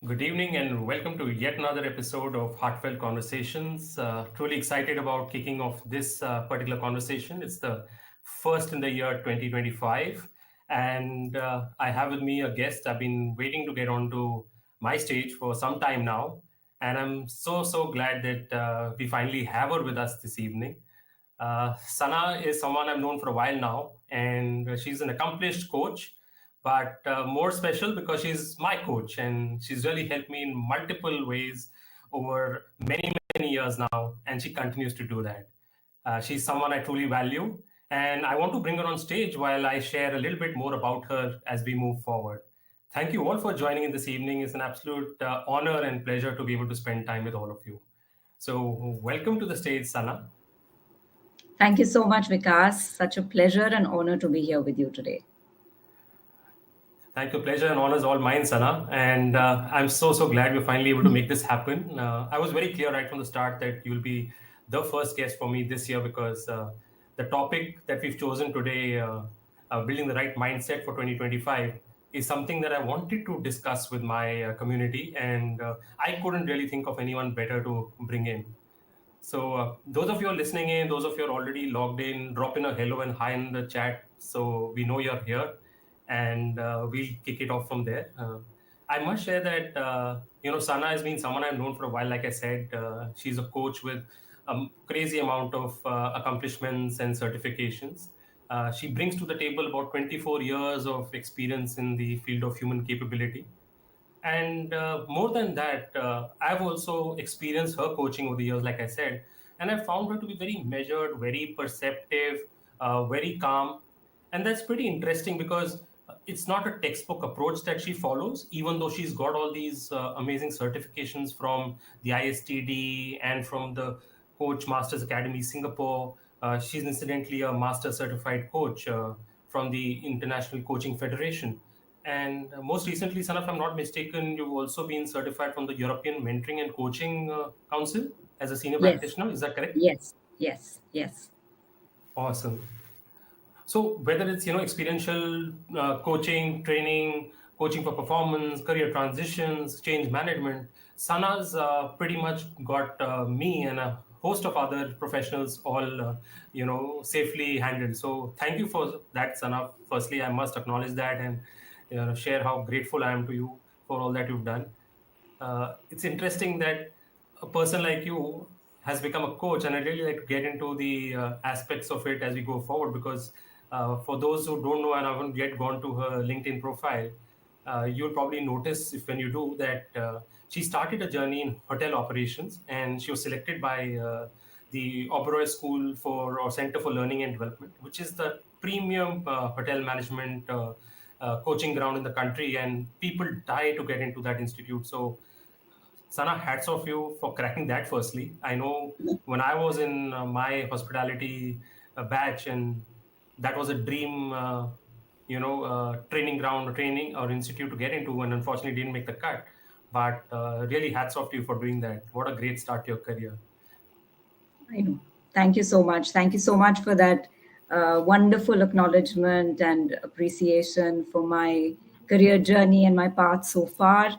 Good evening and welcome to yet another episode of Heartfelt Conversations. Truly excited about kicking off this particular conversation. It's the first in the year 2025, and I have with me a guest I've been waiting to get onto my stage for some time now, and I'm so glad that we finally have her with us this evening. Sana is someone I've known for a while now, and she's an accomplished coach, but more special because she's my coach, and she's really helped me in multiple ways over many years now, and she continues to do that. She's someone I truly value, and I want to bring her on stage while I share a little bit more about her as we move forward. Thank you all for joining in this evening. It's an absolute honor and pleasure to be able to spend time with all of you. So, welcome to the stage, Sana. Thank you so much, Vikas. Such a pleasure and honor to be here with you today. Thank you. Pleasure and honor is all mine, Sana. And I'm so glad we're finally able to make this happen. I was very clear right from the start that you'll be the first guest for me this year because the topic that we've chosen today, building the right mindset for 2025, is something that I wanted to discuss with my community. And I couldn't really think of anyone better to bring in. So, those of you are listening in, those of you are already logged in, drop in a hello and hi in the chat so we know you're here, and we'll kick it off from there. I must share that Sana has been someone I've known for a while. Like I said, she's a coach with a crazy amount of accomplishments and certifications. She brings to the table about 24 years of experience in the field of human capability. And more than that, I've also experienced her coaching over the years, like I said, and I found her to be very measured, very perceptive, very calm. And that's pretty interesting because it's not a textbook approach that she follows, even though she's got all these amazing certifications from the ISTD and from the Coach Masters Academy Singapore. She's incidentally a master certified coach from the International Coaching Federation. And most recently, son, if I'm not mistaken, you've also been certified from the European Mentoring and Coaching Council as a senior Yes, practitioner. Is that correct? yes. Awesome. So whether it's experiential coaching, training, coaching for performance, career transitions, change management, Sana's pretty much got me and a host of other professionals all safely handled. So thank you for that, Sana. Firstly, I must acknowledge that and share how grateful I am to you for all that you've done. It's interesting that a person like you has become a coach, and I really like to get into the aspects of it as we go forward because for those who don't know and haven't yet gone to her LinkedIn profile, you'll probably notice if when you do that she started a journey in hotel operations and she was selected by the Oberoi School for or Center for Learning and Development, which is the premium hotel management coaching ground in the country, and people die to get into that institute. So Sana, hats off you for cracking that firstly. I know when I was in my hospitality batch, and that was a dream, training ground or training or institute to get into, and unfortunately didn't make the cut. But really, hats off to you for doing that. What a great start to your career. I know. Thank you so much. Thank you so much for that wonderful acknowledgement and appreciation for my career journey and my path so far.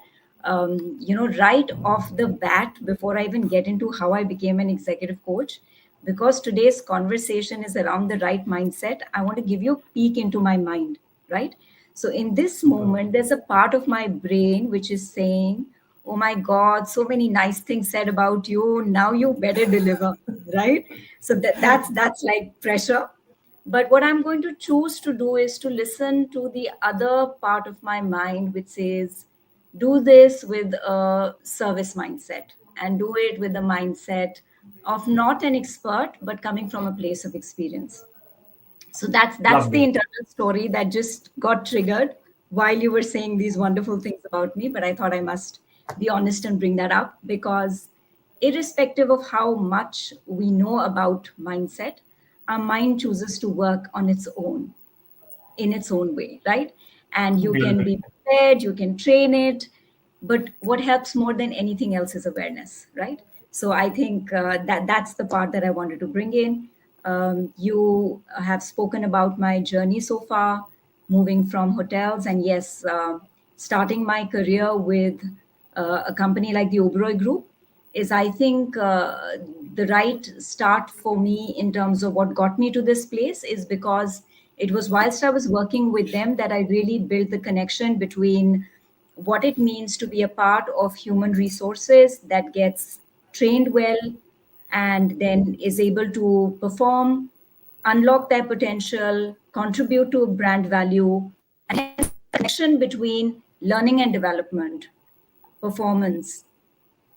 Right off the bat, before I even get into how I became an executive coach, because today's conversation is around the right mindset, I want to give you a peek into my mind, right? So, in this Super. moment, there's a part of my brain which is saying, oh my God, so many nice things said about you. Now you better deliver, right? So that's like pressure. But what I'm going to choose to do is to listen to the other part of my mind, which says, do this with a service mindset and do it with the mindset of not an expert, but coming from a place of experience. So that's Loved the it. internal story that just got triggered while you were saying these wonderful things about me. But I thought I must be honest and bring that up because irrespective of how much we know about mindset, our mind chooses to work on its own in its own way, right? And you can Beautiful. be prepared, you can train it, but what helps more than anything else is awareness, right? So I think that's the part that I wanted to bring in. You have spoken about my journey so far, moving from hotels, and yes, starting my career with a company like the Oberoi Group is, I think, the right start for me in terms of what got me to this place is because it was whilst I was working with them that I really built the connection between what it means to be a part of human resources that gets trained well and then is able to perform, unlock their potential, contribute to brand value, and hence the connection between learning and development, performance,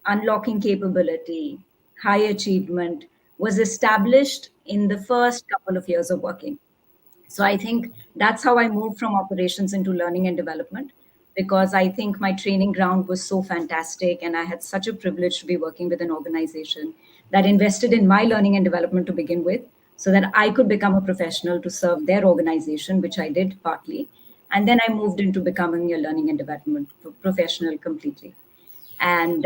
unlocking capability, high achievement was established in the first couple of years of working. So I think that's how I moved from operations into learning and development, because I think my training ground was so fantastic and I had such a privilege to be working with an organization that invested in my learning and development to begin with, so that I could become a professional to serve their organization, which I did partly. And then I moved into becoming a learning and development professional completely. And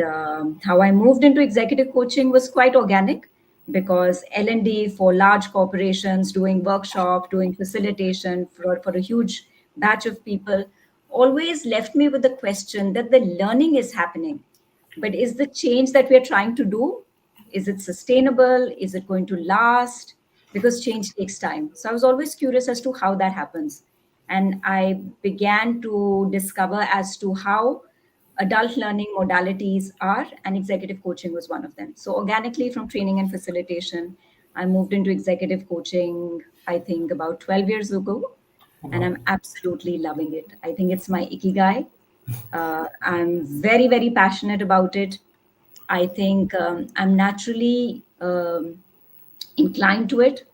how I moved into executive coaching was quite organic, because L&D for large corporations, doing workshop, doing facilitation for a huge batch of people, always left me with the question that the learning is happening, but is the change that we are trying to do, is it sustainable? Is it going to last? Because change takes time. So I was always curious as to how that happens. And I began to discover as to how adult learning modalities are, and executive coaching was one of them. So organically from training and facilitation, I moved into executive coaching, I think about 12 years ago, and Wow. I'm absolutely loving it. I think it's my ikigai. I'm very, very passionate about it. I think I'm naturally inclined to it.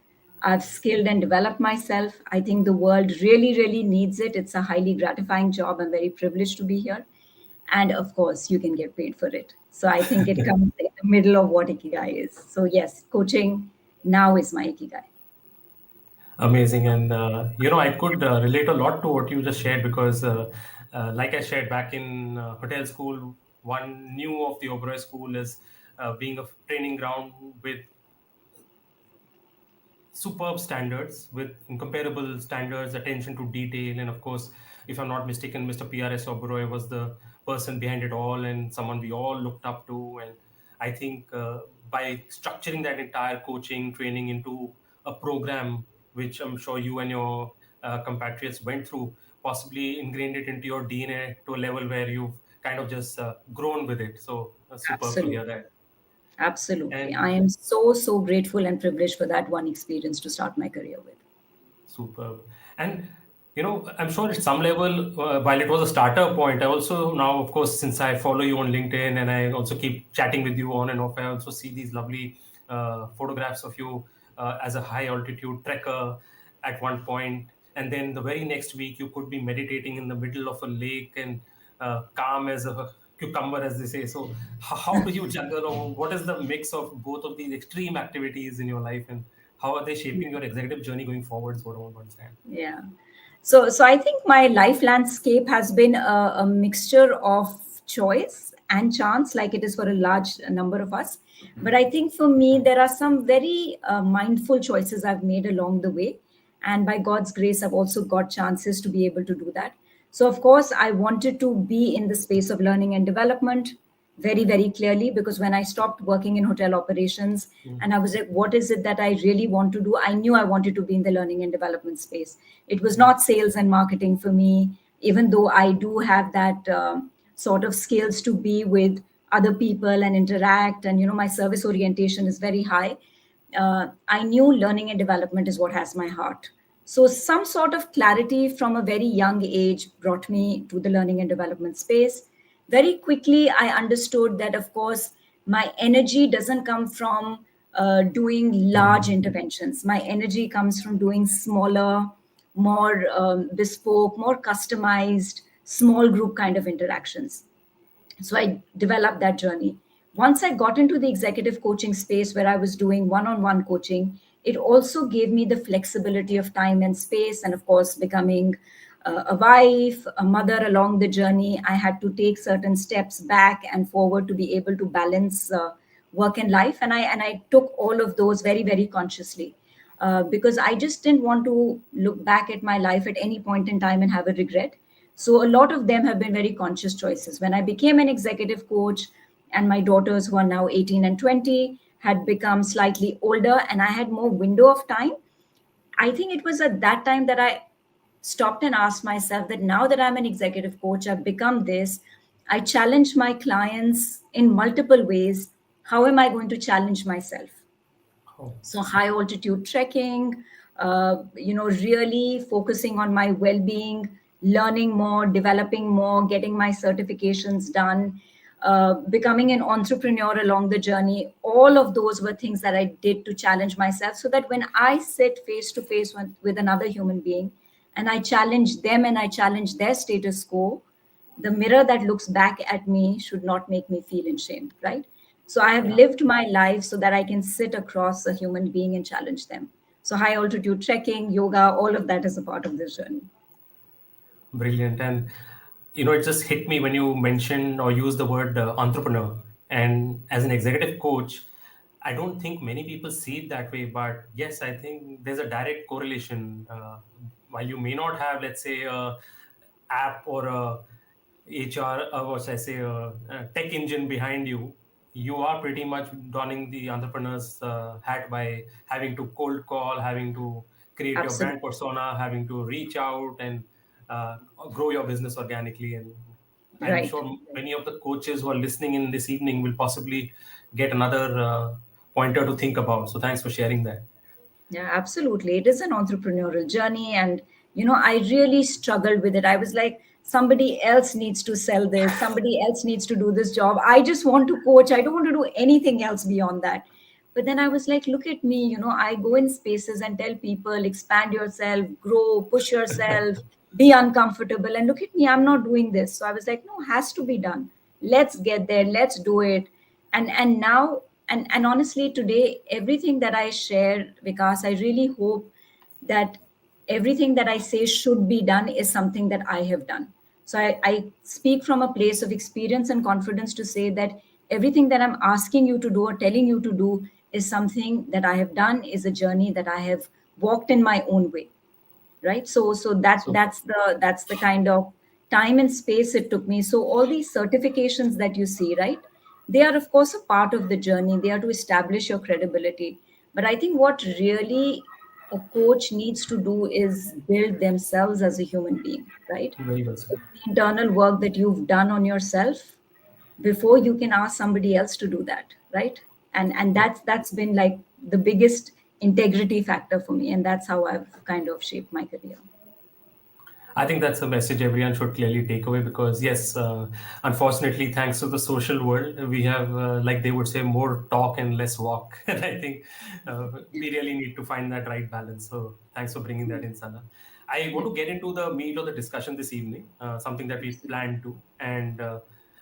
I've skilled and developed myself. I think the world really, really needs it. It's a highly gratifying job. I'm very privileged to be here. And of course, you can get paid for it. So I think it comes in the middle of what Ikigai is. So, yes, coaching now is my Ikigai. Amazing. And, I could relate a lot to what you just shared because, like I shared back in hotel school, one knew of the Oberoi School as being a training ground with superb standards, with incomparable standards, attention to detail. And of course, if I'm not mistaken, Mr. PRS Oberoi was the person behind it all and someone we all looked up to. And I think by structuring that entire coaching training into a program, which I'm sure you and your compatriots went through, possibly ingrained it into your DNA to a level where you've kind of just grown with it. So superb to hear Absolutely. that. Absolutely. I And am so, so grateful and privileged for that one experience to start my career with. superb. And I'm sure at some level, while it was a starter point, I also now, of course, since I follow you on LinkedIn and I also keep chatting with you on and off, I also see these lovely photographs of you as a high altitude trekker at one point, and then the very next week you could be meditating in the middle of a lake and calm as a cucumber, as they say. So, how do you juggle, or what is the mix of both of these extreme activities in your life, and how are they shaping your executive journey going forward? Is what I want to understand. Yeah. So I think my life landscape has been a mixture of choice and chance, like it is for a large number of us. But I think for me, there are some very mindful choices I've made along the way. And by God's grace, I've also got chances to be able to do that. So, of course, I wanted to be in the space of learning and development very, very clearly, because when I stopped working in hotel operations and I was like, what is it that I really want to do? I knew I wanted to be in the learning and development space. It was not sales and marketing for me, even though I do have that sort of skills to be with other people and interact. And, my service orientation is very high. I knew learning and development is what has my heart. So, some sort of clarity from a very young age brought me to the learning and development space. Very quickly, I understood that, of course, my energy doesn't come from doing large interventions. My energy comes from doing smaller, more bespoke, more customized, small group kind of interactions. So I developed that journey. Once I got into the executive coaching space where I was doing one-on-one coaching, it also gave me the flexibility of time and space. And of course, becoming a wife, a mother along the journey, I had to take certain steps back and forward to be able to balance work and life. And I took all of those very, very consciously, because I just didn't want to look back at my life at any point in time and have a regret. So a lot of them have been very conscious choices. When I became an executive coach, and my daughters, who are now 18 and 20, had become slightly older, and I had more window of time, I think it was at that time that I stopped and asked myself that now that I'm an executive coach, I've become this, I challenge my clients in multiple ways. How am I going to challenge myself? Oh, So high altitude trekking, really focusing on my well-being, learning more, developing more, getting my certifications done, becoming an entrepreneur along the journey. All of those were things that I did to challenge myself, so that when I sit face to face with another human being and I challenge them and I challenge their status quo, the mirror that looks back at me should not make me feel in shame, right? So I have yeah. lived my life so that I can sit across a human being and challenge them. So high altitude trekking, yoga, all of that is a part of this journey. Brilliant. And it just hit me when you mentioned or used the word entrepreneur. And as an executive coach, I don't think many people see it that way, but yes, I think there's a direct correlation. While you may not have, let's say, a app or a HR, what should I say, a tech engine behind you, you are pretty much donning the entrepreneur's hat by having to cold call, having to create your brand Absolutely. persona, having to reach out and uh, grow your business organically. And I'm Right. sure many of the coaches who are listening in this evening will possibly get another pointer to think about. So thanks for sharing that. Yeah, absolutely. It is an entrepreneurial journey. And, I really struggled with it. I was like, somebody else needs to sell this, somebody else needs to do this job. I just want to coach. I don't want to do anything else beyond that. But then I was like, look at me, I go in spaces and tell people, expand yourself, grow, push yourself, be uncomfortable. And look at me, I'm not doing this. So I was like, no, has to be done. Let's get there, let's do it. And now, and honestly, today, everything that I share, Vikas, I really hope that everything that I say should be done is something that I have done. So I speak from a place of experience and confidence to say that everything that I'm asking you to do or telling you to do is something that I have done, is a journey that I have walked in my own way, right? So that Super. that's the kind of time and space it took me. So all these certifications that you see, right, they are of course a part of the journey. They are to establish your credibility. But I think what really a coach needs to do is build themselves as a human being, right? Very well said. It's the internal work that you've done on yourself before you can ask somebody else to do that, right? And Yeah. that's been like the biggest integrity factor for me, and that's how I've kind of shaped my career. I think that's a message everyone should clearly take away because, yes, unfortunately, thanks to the social world, we have, like they would say, more talk and less walk. And I think we really need to find that right balance. So thanks for bringing that in, Sana. I want Yeah, to get into the meat of the discussion this evening, something that we absolutely. planned to. And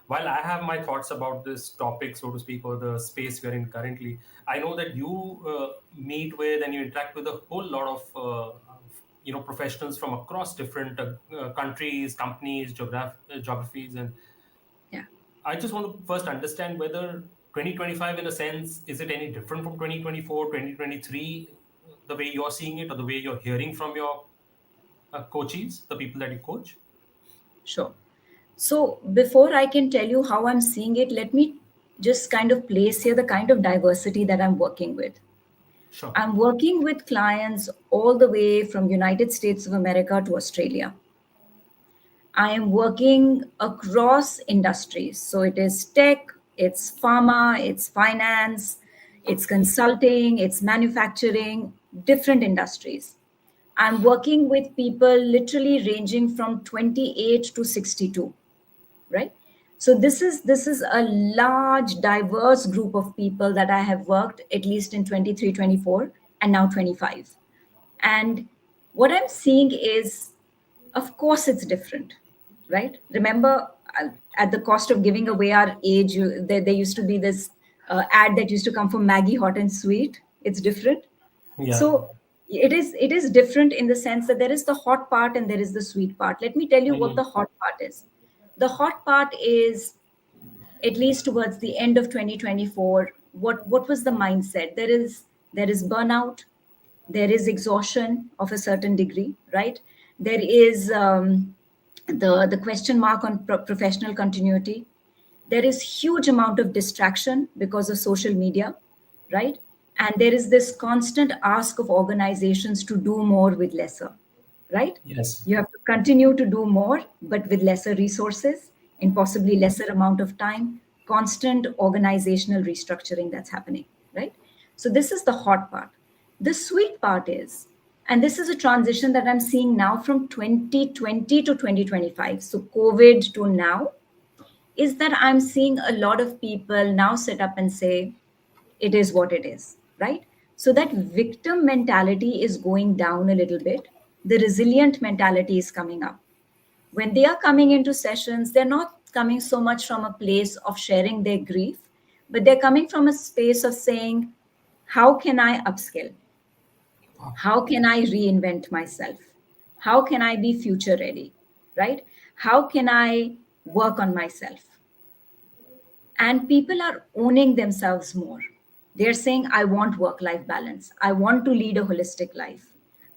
while I have my thoughts about this topic, so to speak, or the space we're in currently, I know that you meet with and you interact with a whole lot of professionals from across different countries, companies, geographies, and Yeah, I just want to first understand whether 2025, in a sense, is it any different from 2024, 2023, the way you're seeing it, or the way you're hearing from your coaches, the people that you coach? sure. So before I can tell you how I'm seeing it, let me just kind of place here the kind of diversity that I'm working with. Sure. I'm working with clients all the way from United States of America to Australia. I am working across industries. So it is tech, it's pharma, it's finance, it's consulting, it's manufacturing, different industries. I'm working with people literally ranging from 28 to 62, right? So this is a large diverse group of people that I have worked at least in 23, 24, and now 25. And what I'm seeing is, of course, it's different, right? Remember, at the cost of giving away our age, there used to be this ad that used to come from Maggie Hot and Sweet. It's different. Yeah. So it is different in the sense that there is the hot part and there is the sweet part. Let me tell you what Mhm. the hot part is. The hot part is, at least towards the end of 2024, what was the mindset? There is burnout, there is exhaustion of a certain degree, right? There is the question mark on professional continuity. There is huge amount of distraction because of social media, right? And there is this constant ask of organizations to do more with lesser, right? Yes. You have to continue to do more but with lesser resources in possibly lesser amount of time. Constant organizational restructuring that's happening, right? So this is the hot part. The sweet part is, and this is a transition that I'm seeing now from 2020 to 2025, so COVID to now, is that I'm seeing a lot of people now sit up and say, it is what it is, right? So that victim mentality is going down a little bit. The resilient mentality is coming up. When they are coming into sessions, they're not coming so much from a place of sharing their grief, but they're coming from a space of saying, how can I upskill? How can I reinvent myself? How can I be future ready? Right? How can I work on myself? And people are owning themselves more. They're saying, I want work life balance. I want to lead a holistic life.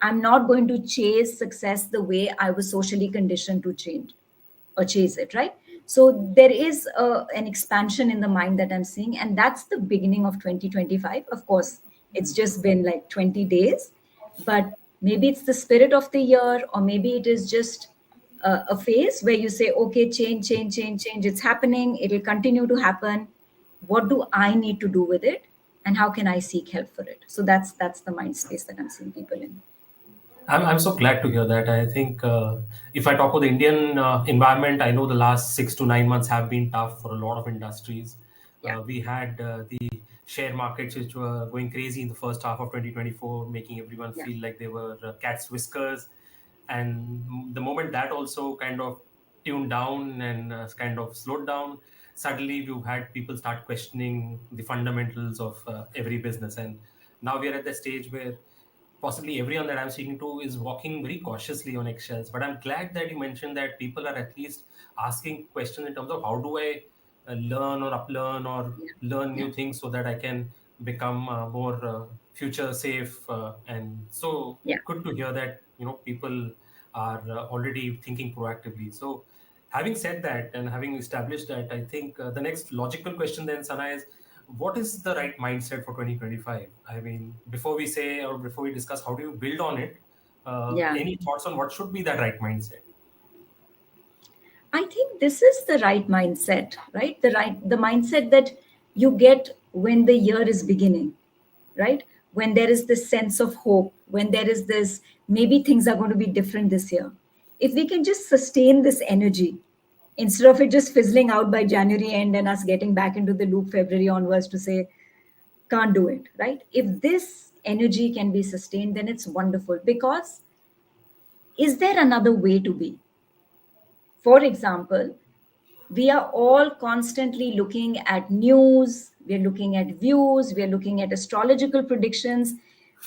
I'm not going to chase success the way I was socially conditioned to change or chase it, right? So there is an expansion in the mind that I'm seeing, and that's the beginning of 2025. Of course, it's just been like 20 days, but maybe it's the spirit of the year, or maybe it is just a phase where you say, okay, change, change, change, change. It's happening. It will continue to happen. What do I need to do with it? And how can I seek help for it? So that's the mind space that I'm seeing people in. I'm so glad to hear that. I think if I talk about the Indian environment, I know the last 6 to 9 months have been tough for a lot of industries. Yeah, We had the share markets which were going crazy in the first half of 2024, making everyone yeah, feel like they were cat's whiskers. And the moment that also kind of tuned down and kind of slowed down, suddenly you had people start questioning the fundamentals of every business. And now we are at the stage where possibly everyone that I'm speaking to is walking very cautiously on eggshells. But I'm glad that you mentioned that people are at least asking questions in terms of how do I learn or uplearn or yeah, learn yeah, new things so that I can become more future safe. And so yeah. good to hear that people are already thinking proactively. So having said that and having established that, I think the next logical question then, Sana, is what is the right mindset for 2025? I mean, before we say or before we discuss how do you build on it, Yeah. any thoughts on what should be that right mindset? I think this is the right mindset, right? The mindset that you get when the year is beginning, right? When there is this sense of hope, when there is this maybe things are going to be different this year. If we can just sustain this energy instead of it just fizzling out by January end and us getting back into the loop February onwards to say can't do it, right? If this energy can be sustained, then it's wonderful because is there another way to be? For example, we are all constantly looking at news, we're looking at views, we're looking at astrological predictions.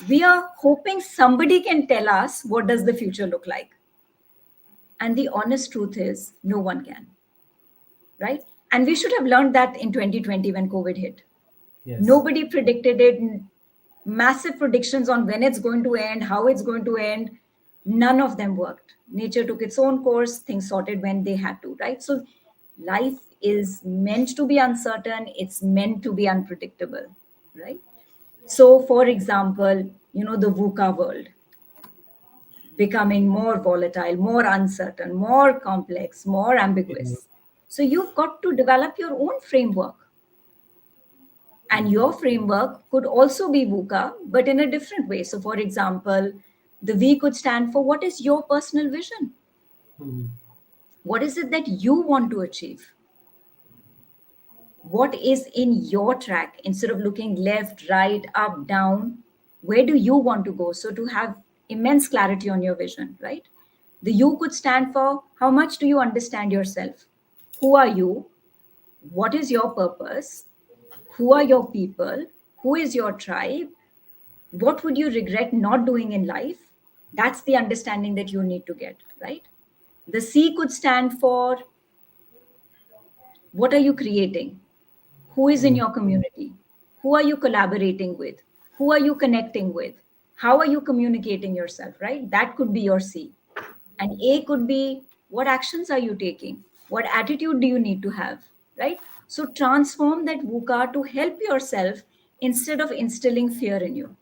We are hoping somebody can tell us what does the future look like. And the honest truth is no one can, right? And we should have learned that in 2020 when COVID hit. Yes. Nobody predicted it. Massive predictions on when it's going to end, how it's going to end. None of them worked. Nature took its own course, things sorted when they had to, right? So life is meant to be uncertain, it's meant to be unpredictable, right? So, for example, the VUCA world becoming more volatile, more uncertain, more complex, more Mhm. ambiguous. So, you've got to develop your own framework. And your framework could also be VUCA, but in a different way. So, for example, the V could stand for what is your personal vision? Mhm. What is it that you want to achieve? What is in your track? Instead of looking left, right, up, down, where do you want to go? So, to have immense clarity on your vision, right? The U could stand for how much do you understand yourself? Who are you? What is your purpose? Who are your people? Who is your tribe? What would you regret not doing in life? That's the understanding that you need to get, right? The C could stand for what are you creating? Who is in Mhm. your community? Who are you collaborating with? Who are you connecting with? How are you communicating yourself, right? That could be your C. And A could be What actions are you taking? What attitude do you need to have? Right? So transform that VUCA to help yourself instead of instilling fear in you.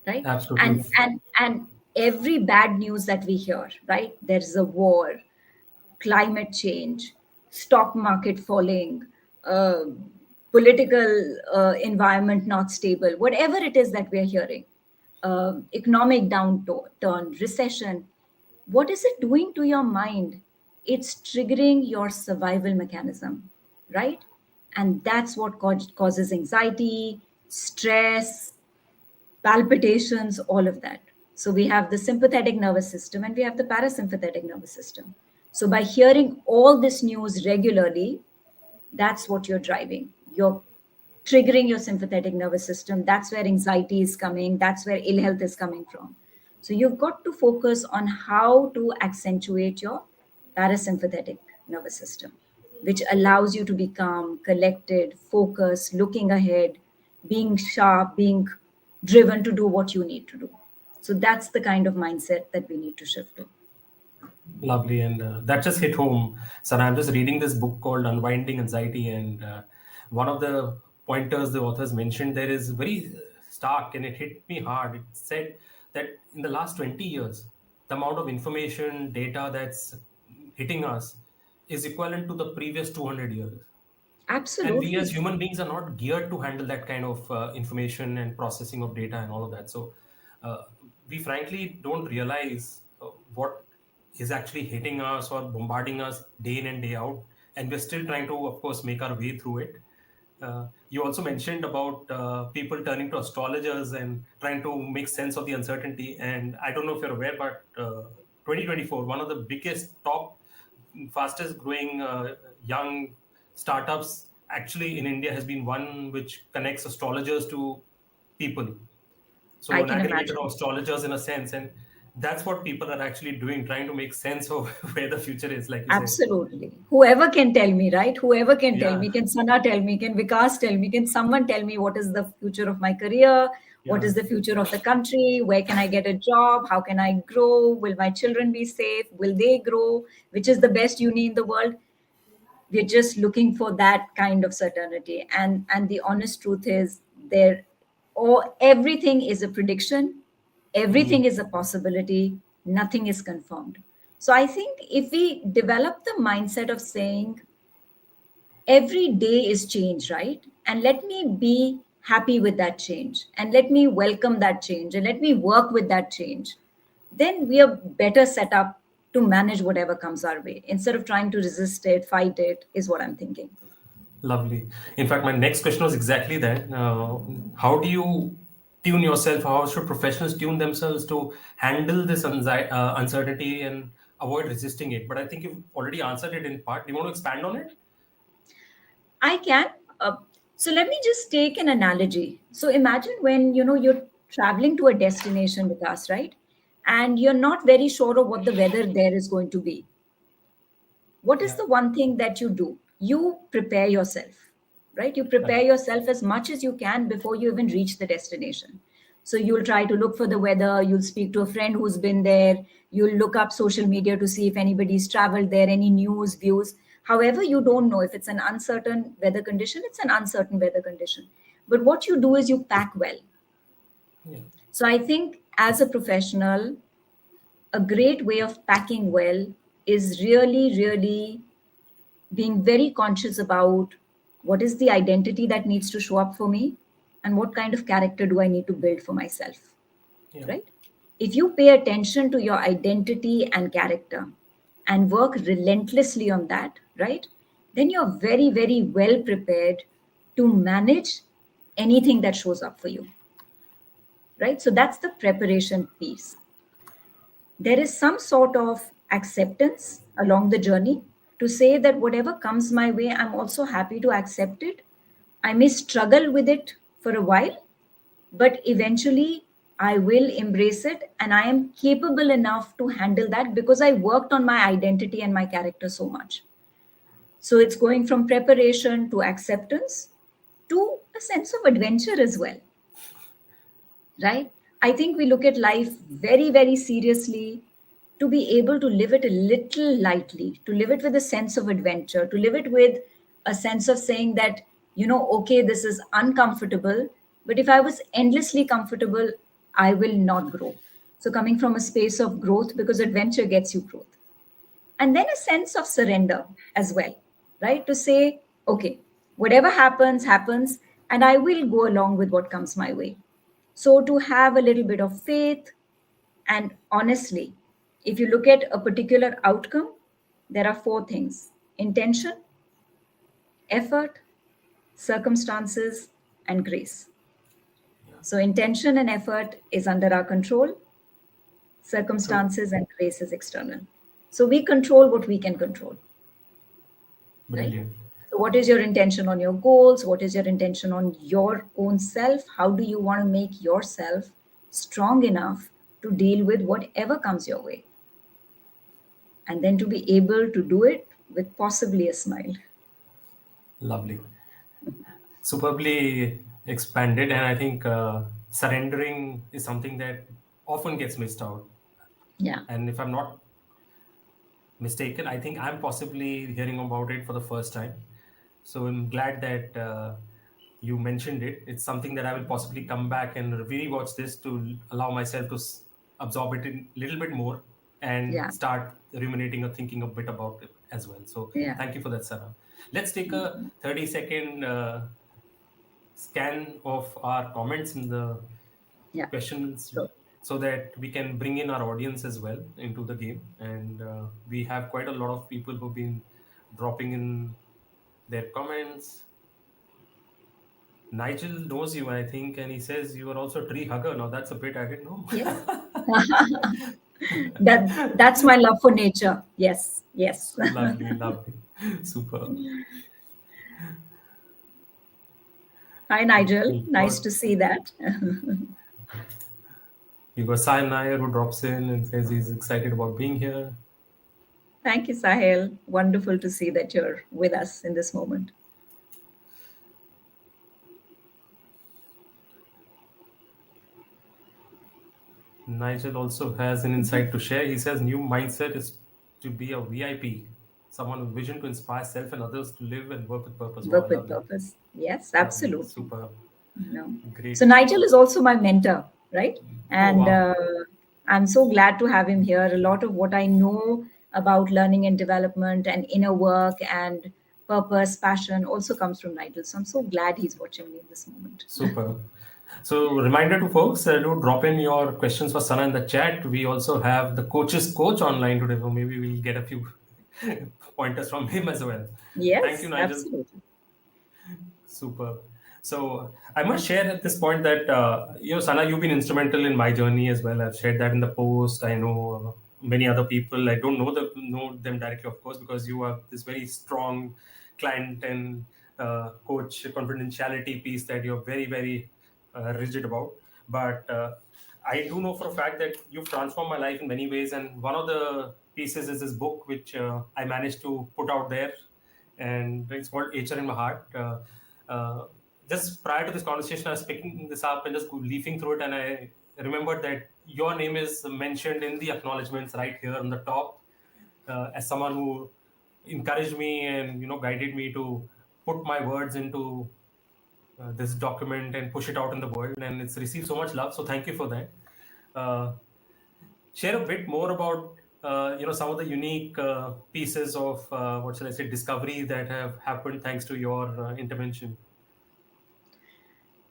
Right? Absolutely. And every bad news that we hear, right? There's a war, climate change, stock market falling, uh, political environment not stable, whatever it is that we're hearing, economic downturn, recession, what is it doing to your mind? It's triggering your survival mechanism, right? And that's what causes anxiety, stress, palpitations, all of that. So we have the sympathetic nervous system and we have the parasympathetic nervous system. So by hearing all this news regularly, that's what you're driving. You're triggering your sympathetic nervous system. That's where anxiety is coming. That's where ill health is coming from. So you've got to focus on how to accentuate your parasympathetic nervous system, which allows you to be calm, collected, focused, looking ahead, being sharp, being driven to do what you need to do. So that's the kind of mindset that we need to shift to. Lovely, and that just hit home. So I'm just reading this book called Unwinding Anxiety, and one of the pointers the authors mentioned there is very stark, and it hit me hard. It said that in the last 20 years, the amount of information, data that's hitting us is equivalent to the previous 200 years. And we as Absolutely. human beings are not geared to handle that kind of information and processing of data and all of that. So uh, we frankly don't realize what is actually hitting us or bombarding us day in and day out, and we're still trying to, of course, make our way through it. You also mentioned about people turning to astrologers and trying to make sense of the uncertainty. And I don't know if you're aware, but 2024, one of the biggest, top, fastest growing young startups actually in India has been one which connects astrologers to people. So I an can aggregator of imagine. astrologers in a sense, and that's what people are actually doing, trying to make sense of where the future is, like you said. Absolutely. Whoever can tell me, right? Whoever can tell Yeah, me. Can Sana tell me? Can Vikas tell me? Can someone tell me what is the future of my career? What yeah. is the future of the country? Where can I get a job? How can I grow? Will my children be safe? Will they grow? Which is the best uni in the world? We're just looking for that kind of certainty. And the honest truth is there, or everything is a prediction, Mm. everything is a possibility, nothing is confirmed. So I think if we develop the mindset of saying every day is change, right? And let me be happy with that change, and let me welcome that change, and let me work with that change, then we are better set up to manage whatever comes our way instead of trying to resist it, fight it, is what I'm thinking. Lovely. In fact, my next question was exactly that. How do you tune yourself? How should professionals tune themselves to handle this uncertainty and avoid resisting it? But I think you've already answered it in part. Do you want to expand on it? I can. Uh, so let me just take an analogy. So imagine when you're traveling to a destination with us, right? And you're not very sure of what the weather there is going to be. What is Yeah. the one thing that you do? You prepare yourself, right? You prepare Right. yourself as much as you can before you even reach the destination. So you'll try to look for the weather, you'll speak to a friend who's been there, you'll look up social media to see if anybody's traveled there, any news, views. However, you don't know if it's an uncertain weather condition, it's an uncertain weather condition. But what you do is you pack well. Yeah. So I think as a professional, a great way of packing well is really, really being very conscious about what is the identity that needs to show up for me and what kind of character do I need to build for myself, Yeah. right? If you pay attention to your identity and character and work relentlessly on that, right, then you're very, very well prepared to manage anything that shows up for you, right? So that's the preparation piece. There is some sort of acceptance along the journey to say that whatever comes my way, I'm also happy to accept it. I may struggle with it for a while, but eventually I will embrace it and I am capable enough to handle that because I worked on my identity and my character so much. So it's going from preparation to acceptance to a sense of adventure as well, right? I think we look at life very, very seriously. to be able to live it a little lightly, to live it with a sense of adventure, to live it with a sense of saying that, okay, this is uncomfortable, but if I was endlessly comfortable, I will not grow. So, coming from a space of growth, because adventure gets you growth. And then a sense of surrender as well, right? To say, okay, whatever happens, happens, and I will go along with what comes my way. So, to have a little bit of faith, and honestly, if you look at a particular outcome, there are four things: intention, effort, circumstances, and grace. Yeah. So, intention and effort is under our control, True. circumstances and grace is external. So, we control what we can control, right? Brilliant. So, what is your intention on your goals? What is your intention on your own self? How do you want to make yourself strong enough to deal with whatever comes your way? And then to be able to do it with possibly a smile. Lovely. Superbly expanded. And I think surrendering is something that often gets missed out. Yeah, And if I'm not mistaken, I think I'm possibly hearing about it for the first time. So I'm glad that you mentioned it. It's something that I will possibly come back and rewatch this to allow myself to absorb it a little bit more and yeah, start ruminating or thinking a bit about it as well. So yeah, thank you for that, Sarah. Let's take a 30-second scan of our comments in the yeah. questions So, so that we can bring in our audience as well into the game. And we have quite a lot of people who've been dropping in their comments. Nigel knows you, I think, and he says you are also a tree hugger. Now that's a bit I didn't know. yes. That's my love for nature. Yes, yes. Lovely, lovely, super. Hi, Nigel. We've Nice got to see that. we've got Sai Nair who drops in and says he's excited about being here. Thank you, Sahil. Wonderful to see that you're with us in this moment. Nigel also has an insight to share. He says new mindset is to be a VIP, someone with vision to inspire self and others to live and work with purpose. Wow, I Work love with that. purpose. Yes, Lovely, absolutely. super, you know so great. Nigel is also my mentor, right? Oh And wow, I'm so glad to have him here. A lot of what I know about learning and development and inner work and purpose, passion also comes from Nigel, so I'm so glad he's watching me in this moment. super. So, reminder to folks, do drop in your questions for Sana in the chat. We also have the coach's coach online today, so maybe we'll get a few pointers from him as well. Thank you, Yes, Nigel. absolutely. Super. So I must share at this point that Sana, you've been instrumental in my journey as well. I've shared that in the post. I know many other people. I don't know them directly, of course, because you have this very strong client and coach confidentiality piece that you're very very rigid about. But I do know for a fact that you've transformed my life in many ways, and one of the pieces is this book which I managed to put out there, and it's called HR in My Heart. Uh, just prior to this conversation, I was picking this up and just leafing through it, and I remembered that your name is mentioned in the acknowledgements right here on the top as someone who encouraged me and guided me to put my words into this document and push it out in the world, and it's received so much love. So thank you for that. Uh, share a bit more about some of the unique pieces of what shall I say discovery that have happened thanks to your intervention.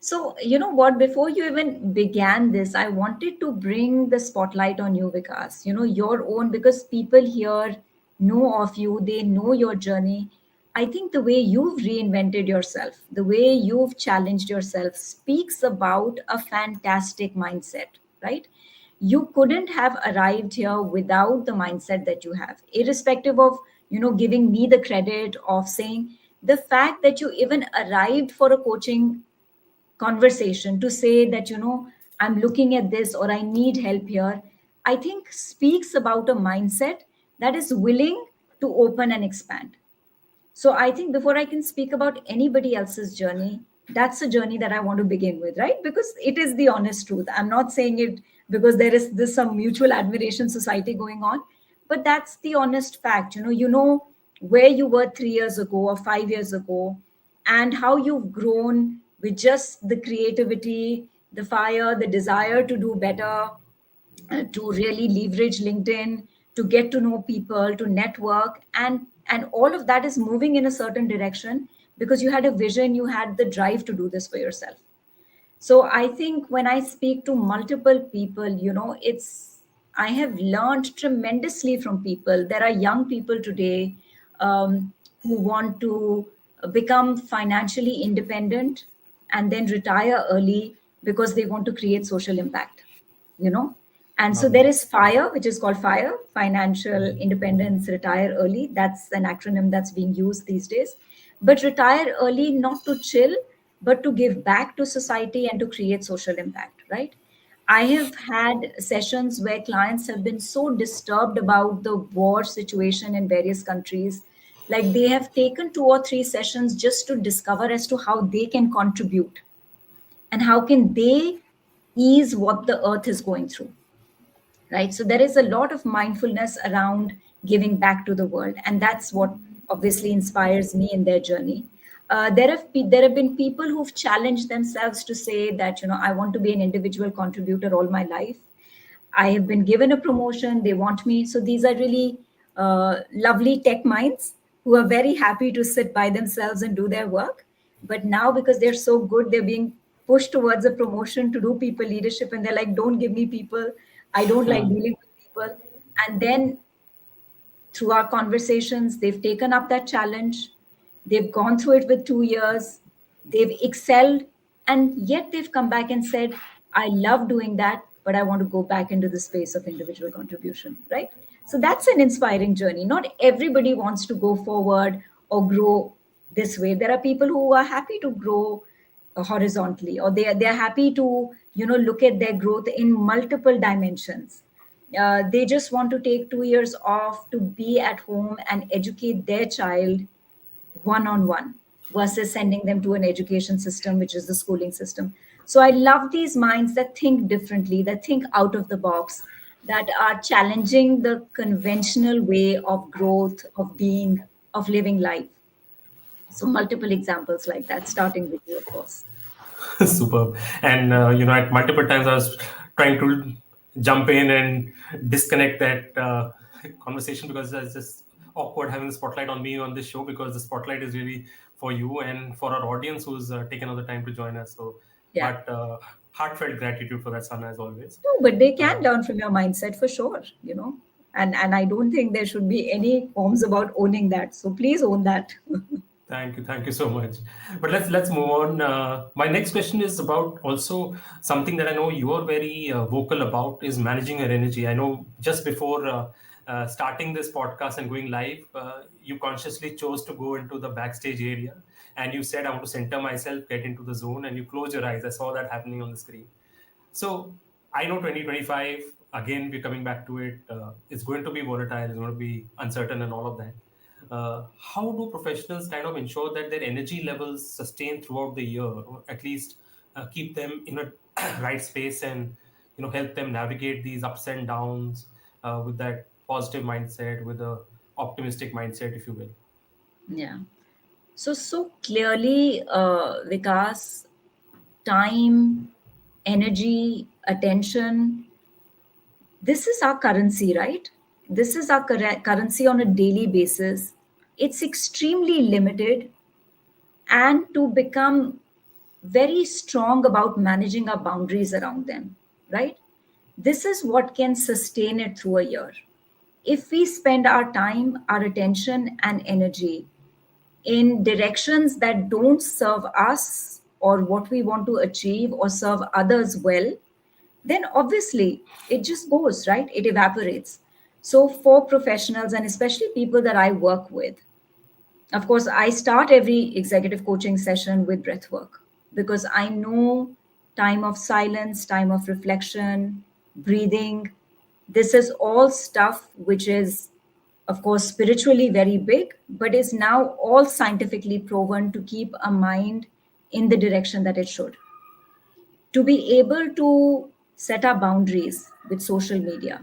So, you know what? Before you even began this, I wanted to bring the spotlight on you, Vikas. Your own, because people here know of you, they know your journey. I think the way you've reinvented yourself, the way you've challenged yourself, speaks about a fantastic mindset, right? You couldn't have arrived here without the mindset that you have, irrespective of, giving me the credit of saying the fact that you even arrived for a coaching conversation to say that I'm looking at this or I need help here, I think speaks about a mindset that is willing to open and expand. So I think before I can speak about anybody else's journey, that's a journey that I want to begin with, right? Because it is the honest truth. I'm not saying it because there is this some mutual admiration society going on. But that's the honest fact. You know where you were 3 years ago or 5 years ago, and how you've grown with just the creativity, the fire, the desire to do better, to really leverage LinkedIn, to get to know people, to network, and all of that is moving in a certain direction because you had a vision, you had the drive to do this for yourself. So I think when I speak to multiple people, I have learned tremendously from people. There are young people today, who want to become financially independent and then retire early because they want to create social impact, you know. And so Love there that. is FIRE, which is called FIRE, Financial Independence Retire Early. That's an acronym that's being used these days. But retire early, not to chill, but to give back to society and to create social impact, right? I have had sessions where clients have been so disturbed about the war situation in various countries. Like they have taken 2 or 3 sessions just to discover as to how they can contribute and how can they ease what the earth is going through, right? So there is a lot of mindfulness around giving back to the world, and that's what obviously inspires me in their journey. There have been people who've challenged themselves to say that, I want to be an individual contributor all my life. I have been given a promotion, they want me. So these are really lovely tech minds who are very happy to sit by themselves and do their work. But now, because they're so good, they're being pushed towards a promotion to do people leadership. And they're like, don't give me people. I don't like dealing with people. And then through our conversations, they've taken up that challenge. They've gone through it with 2 years. They've excelled. And yet they've come back and said, I love doing that, but I want to go back into the space of individual contribution, right? So that's an inspiring journey. Not everybody wants to go forward or grow this way. There are people who are happy to grow horizontally, or they're happy to look at their growth in multiple dimensions. They just want to take 2 years off to be at home and educate their child one on one versus sending them to an education system, which is the schooling system. So I love these minds that think differently, that think out of the box, that are challenging the conventional way of growth, of being, of living life. So multiple examples like that, starting with you, of course. Superb. And at multiple times I was trying to jump in and disconnect that conversation because it's just awkward having the spotlight on me on this show, because the spotlight is really for you and for our audience who's taken all the time to join us. So, Yeah. but heartfelt gratitude for that, Sana, as always. No, but they can Uh, learn from your mindset for sure. And I don't think there should be any qualms about owning that. So please own that. Thank you so much. But let's move on. My next question is about also something that I know you are very vocal about, is managing your energy. I know just before starting this podcast and going live, you consciously chose to go into the backstage area, and you said, "I want to center myself, get into the zone," and you close your eyes. I saw that happening on the screen. So I know 2025, again, we're coming back to it. It's going to be volatile, it's going to be uncertain and all of that. How do professionals kind of ensure that their energy levels sustain throughout the year, or at least keep them in a right space, and help them navigate these ups and downs with that positive mindset, with a optimistic mindset, if you will? Yeah. So clearly, Vikas, time, energy, attention, this is our currency, right? This is our currency on a daily basis. It's extremely limited, and to become very strong about managing our boundaries around them, right? This is what can sustain it through a year. If we spend our time, our attention, and energy in directions that don't serve us or what we want to achieve or serve others well, then obviously it just goes, right? It evaporates. So, for professionals and especially people that I work with, of course, I start every executive coaching session with breath work because I know time of silence, time of reflection, breathing. This is all stuff which is, of course, spiritually very big, but is now all scientifically proven to keep a mind in the direction that it should. To be able to set our boundaries with social media,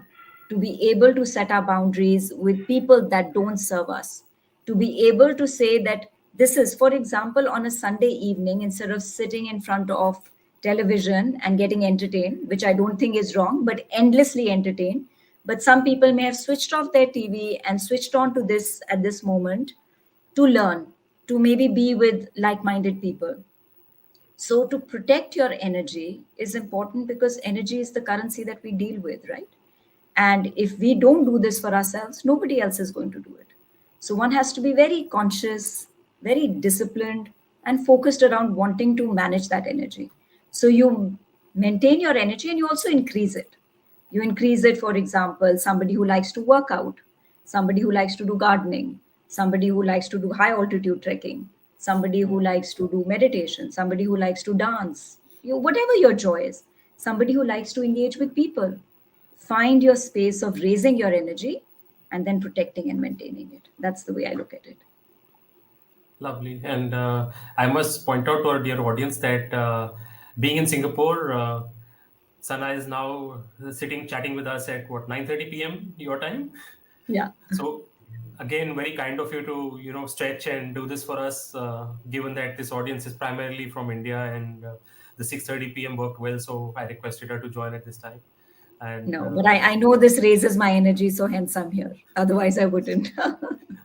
to be able to set our boundaries with people that don't serve us, to be able to say that this is, for example, on a Sunday evening, instead of sitting in front of television and getting entertained, which I don't think is wrong, but endlessly entertained. But some people may have switched off their TV and switched on to this at this moment to learn, to maybe be with like minded people. So, to protect your energy is important because energy is the currency that we deal with, right? And if we don't do this for ourselves, nobody else is going to do it. So, one has to be very conscious, very disciplined, and focused around wanting to manage that energy. So, you maintain your energy and you also increase it. You increase it, for example, somebody who likes to work out, somebody who likes to do gardening, somebody who likes to do high altitude trekking, somebody who likes to do meditation, somebody who likes to dance, whatever your joy is, somebody who likes to engage with people. Find your space of raising your energy and then protecting and maintaining it. That's the way I look at it. Lovely. And I must point out to our dear audience that being in Singapore, Sana is now sitting chatting with us at what, 9:30 p.m. your time. Yeah. So again, very kind of you to stretch and do this for us, given that this audience is primarily from India, and the 6:30 p.m. worked well, so I requested her to join at this time. And No, but I know this raises my energy, so hence I'm here. Otherwise, I wouldn't.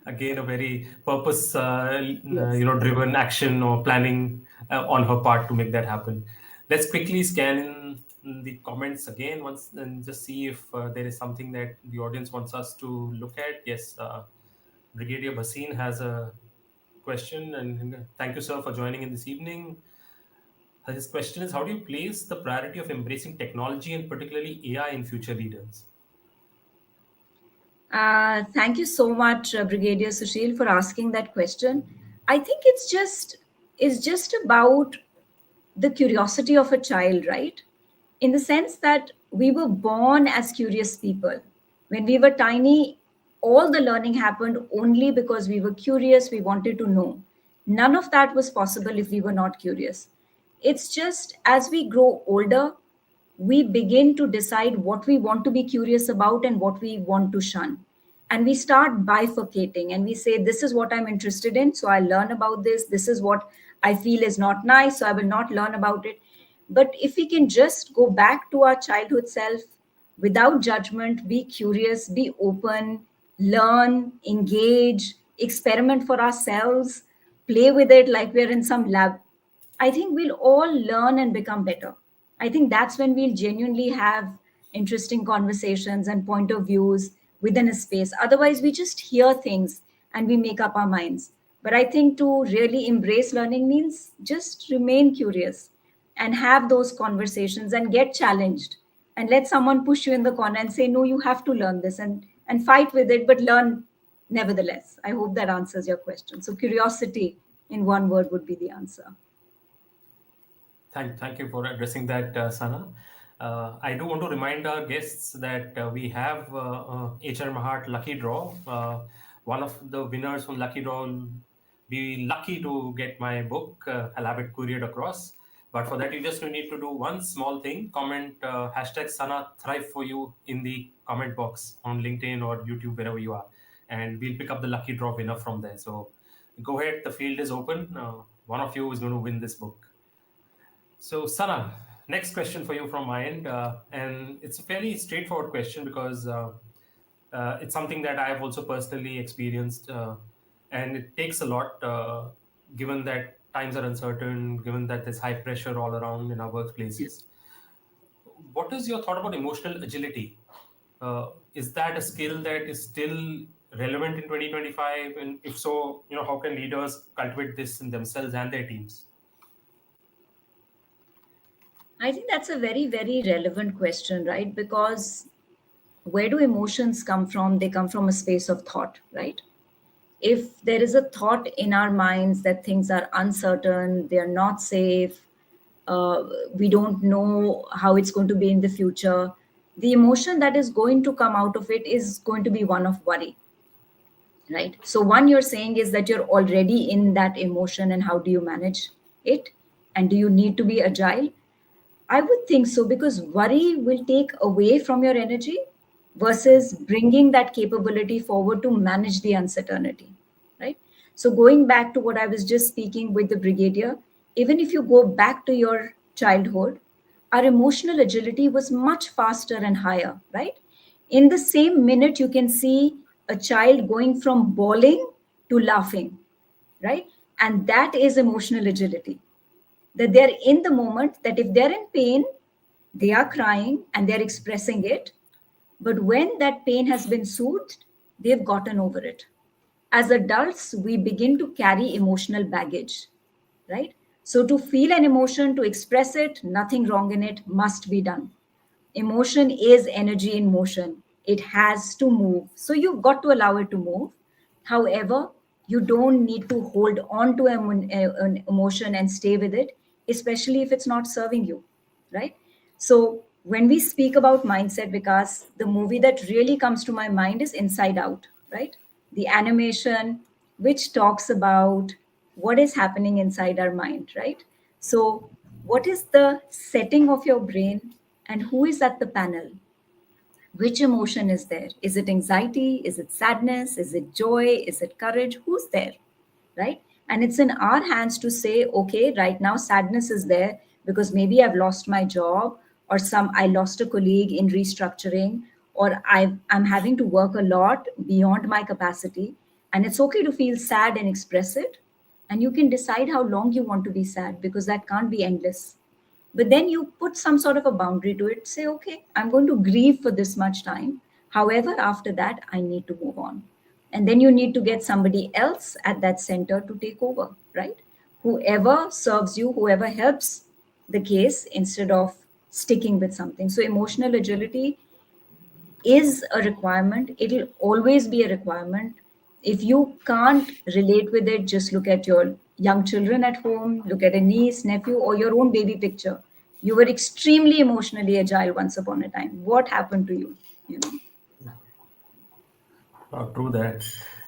again, a very purpose Yes. driven action or planning on her part to make that happen. Let's quickly scan in the comments again once and just see if there is something that the audience wants us to look at. Yes, Brigadier Bhasin has a question, and thank you, sir, for joining in this evening. His question is: how do you place the priority of embracing technology and particularly AI in future leaders? Thank you so much, Brigadier Sushil, for asking that question. I think it's just about the curiosity of a child, right? In the sense that we were born as curious people. When we were tiny, all the learning happened only because we were curious, we wanted to know. None of that was possible if we were not curious. It's just as we grow older, we begin to decide what we want to be curious about and what we want to shun. And we start bifurcating and we say, this is what I'm interested in, so I learn about this. This is what I feel is not nice, so I will not learn about it. But if we can just go back to our childhood self without judgment, be curious, be open, learn, engage, experiment for ourselves, play with it like we're in some lab, I think we'll all learn and become better. I think that's when we'll genuinely have interesting conversations and point of views within a space. Otherwise, we just hear things and we make up our minds. But I think to really embrace learning means just remain curious and have those conversations and get challenged and let someone push you in the corner and say, no, you have to learn this, and fight with it, but learn nevertheless. I hope that answers your question. So, curiosity in one word would be the answer. Thank you for addressing that, Sana. I do want to remind our guests that we have HR Mahat Lucky Draw. One of the winners from Lucky Draw will be lucky to get my book. I'll have it couriered across. But for that, you just need to do one small thing: comment hashtag Sana Thrive for you in the comment box on LinkedIn or YouTube, wherever you are, and we'll pick up the lucky draw winner from there. So go ahead, the field is open. One of you is going to win this book. So, Sana, next question for you from my end. And it's a fairly straightforward question because it's something that I have also personally experienced. And it takes a lot, given that times are uncertain, given that there's high pressure all around in our workplaces. What is your thought about emotional agility? Is that a skill that is still relevant in 2025? And if so, how can leaders cultivate this in themselves and their teams? I think that's a very, very relevant question, right? Because where do emotions come from? They come from a space of thought, right? If there is a thought in our minds that things are uncertain, they are not safe, we don't know how it's going to be in the future, the emotion that is going to come out of it is going to be one of worry, right? So, one you're saying is that you're already in that emotion, and how do you manage it? And do you need to be agile? I would think so, because worry will take away from your energy versus bringing that capability forward to manage the uncertainty, right? So, going back to what I was just speaking with the brigadier, even if you go back to your childhood, our emotional agility was much faster and higher, right? In the same minute, you can see a child going from bawling to laughing, right? And that is emotional agility, that they're in the moment, that if they're in pain, they are crying and they're expressing it. But when that pain has been soothed, they've gotten over it. As adults, we begin to carry emotional baggage, right? So to feel an emotion, to express it, nothing wrong in it, must be done. Emotion is energy in motion. It has to move. So you've got to allow it to move. However, you don't need to hold on to an emotion and stay with it, especially if it's not serving you, right? So when we speak about mindset, because the movie that really comes to my mind is Inside Out, right? The animation which talks about what is happening inside our mind, right? So, what is the setting of your brain and who is at the panel? Which emotion is there? Is it anxiety? Is it sadness? Is it joy? Is it courage? Who's there? Right? And it's in our hands to say, okay, right now sadness is there because maybe I've lost my job, or some I lost a colleague in restructuring, or I'm having to work a lot beyond my capacity. And it's okay to feel sad and express it. And you can decide how long you want to be sad, because that can't be endless. But then you put some sort of a boundary to it. Say, okay, I'm going to grieve for this much time. However, after that, I need to move on. And then you need to get somebody else at that center to take over, right? Whoever serves you, whoever helps the case, instead of sticking with something. So emotional agility is a requirement. It'll always be a requirement. If you can't relate with it, just look at your young children at home, look at a niece, nephew, or your own baby picture. You were extremely emotionally agile once upon a time. What happened to you? You know. True that.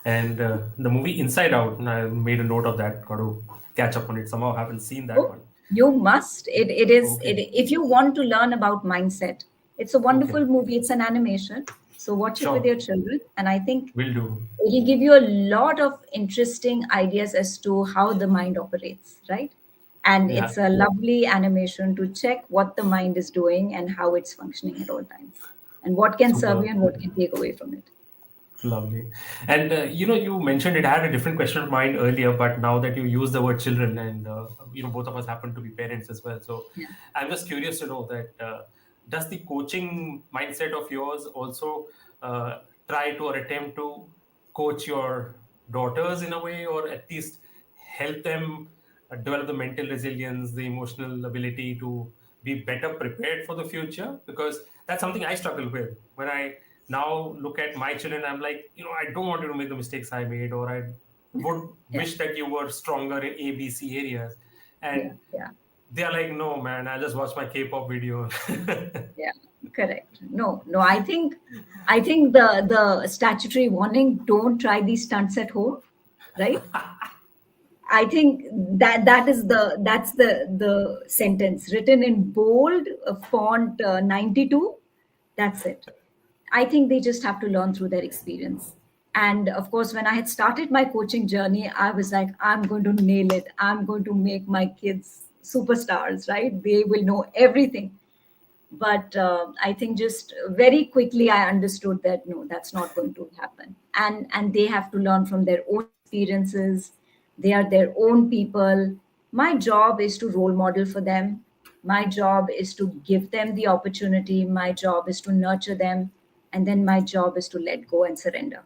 And the movie Inside Out, and I made a note of that. Got to catch up on it somehow. I haven't seen that Oh, one. you must. It is Okay. it, if you want to learn about mindset, it's a Okay. wonderful movie. It's an animation. So watch it with Sure. your children. And I think Will do. it'll give you a lot of interesting ideas as to how the mind operates, right? And Yeah. it's a lovely animation to check what the mind is doing and how it's functioning at all times, and what can serve you Super. and what can take away from it. Lovely. And you mentioned it. I had a different question of mine earlier, but now that you use the word children, and both of us happen to be parents as well. So Yeah. I'm just curious to know that does the coaching mindset of yours also try to or attempt to coach your daughters in a way, or at least help them develop the mental resilience, the emotional ability to be better prepared for the future? Because that's something I struggle with when I now look at my children. I'm like, I don't want you to make the mistakes I made, or I would Yeah. wish that you were stronger in ABC areas. Yeah. And Yeah. they're like, no, man, I just watch my K-pop video. Yeah, correct. No, I think the statutory warning, don't try these stunts at home, right? I think that's the sentence written in bold font 92. That's it. I think they just have to learn through their experience. And of course, when I had started my coaching journey, I was like, I'm going to nail it. I'm going to make my kids superstars, right? They will know everything. But I think just very quickly I understood that no, that's not going to happen. And they have to learn from their own experiences. They are their own people. My job is to role model for them. My job is to give them the opportunity. My job is to nurture them. And then my job is to let go and surrender.